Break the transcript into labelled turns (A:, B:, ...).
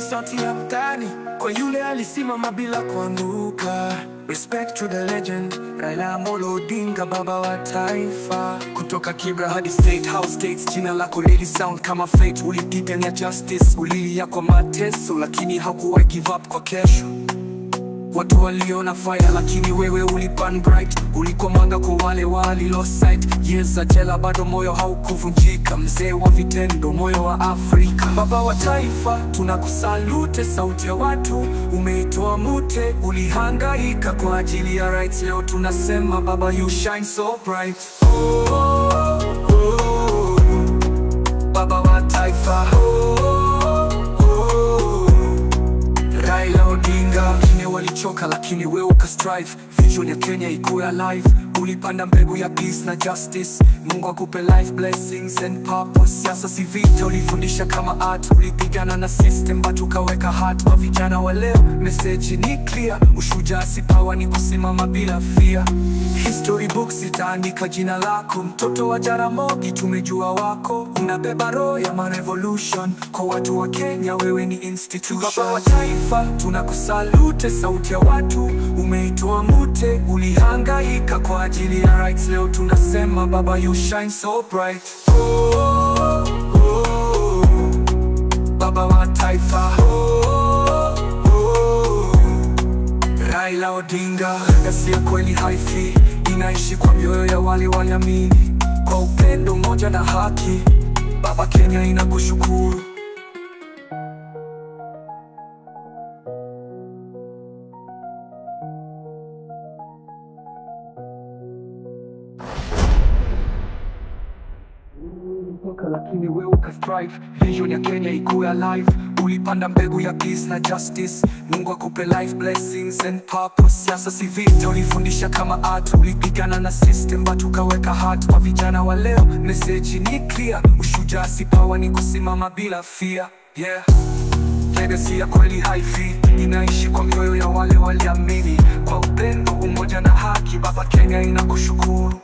A: sauti ya mtaani kwa yule alisimama bila kuanguka. Respect to the legend, Raila Amolo Odinga, baba wa taifa. Kutoka Kibra hadi State House States, jina lako lili sound kama fate. Ulipigania justice, ulilia kwa mateso, lakini hakuwahi give up kwa kesho. Watu waliona fire lakini wewe uliburn bright. Ulikuwa mwanga kwa wale wali lost sight. Years za jela bado moyo haukuvunjika. Mzee wa vitendo, moyo wa Afrika. Baba wa taifa, tunakusalute. Sauti ya watu, umeitoa mute. Ulihangaika kwa ajili ya rights. Leo tunasema baba, you shine so bright. Oh, oh, oh. Baba wa taifa, Raila Odinga. Walichoka lakini wewe ukastrive. Vision ya Kenya ikuwe alive. Ulipanda mbegu ya peace na justice. Mungu akupe life blessings and purpose. Siasa si vita, ulifundisha kama art. Ulipigana na system but ukaweka heart. Kwa vijana wa leo message ni clear. Ushujaa si power, ni kusimama bila fear. History books itaandika jina lako. Mtoto wa Jaramogi, tumejua wako. Unabeba roho ya ma-revolution. Kwa watu wa Kenya wewe ni institution. Baba wa taifa, tunakusalute. Sauti ya watu, umeitoa mute. Ulihangaika kwa ajili ya rights. Leo tunasema baba, you shine so bright. Oh, oh, oh. Baba wa taifa, oh, oh. Raila Odinga. Kasi ya kweli haifi, inaishi kwa mioyo ya wale waliamini. Kwa upendo, moja na haki, baba, Kenya inakushukuru. Lakini wewe ukastrive. Vision ya Kenya ikuwe alive. Ulipanda mbegu ya peace na justice. Mungu akupe life blessings and purpose. Siasa si vita, ulifundisha kama art. Ulipigana na system but ukaweka heart. Kwa vijana wa leo message ni clear. Ushujaa si power, ni kusimama bila fear. Yeah. Legacy ya kweli haifi, inaishi kwa mioyo ya wale waliamini. Kwa upendo, umoja na haki, baba, Kenya inakushukuru.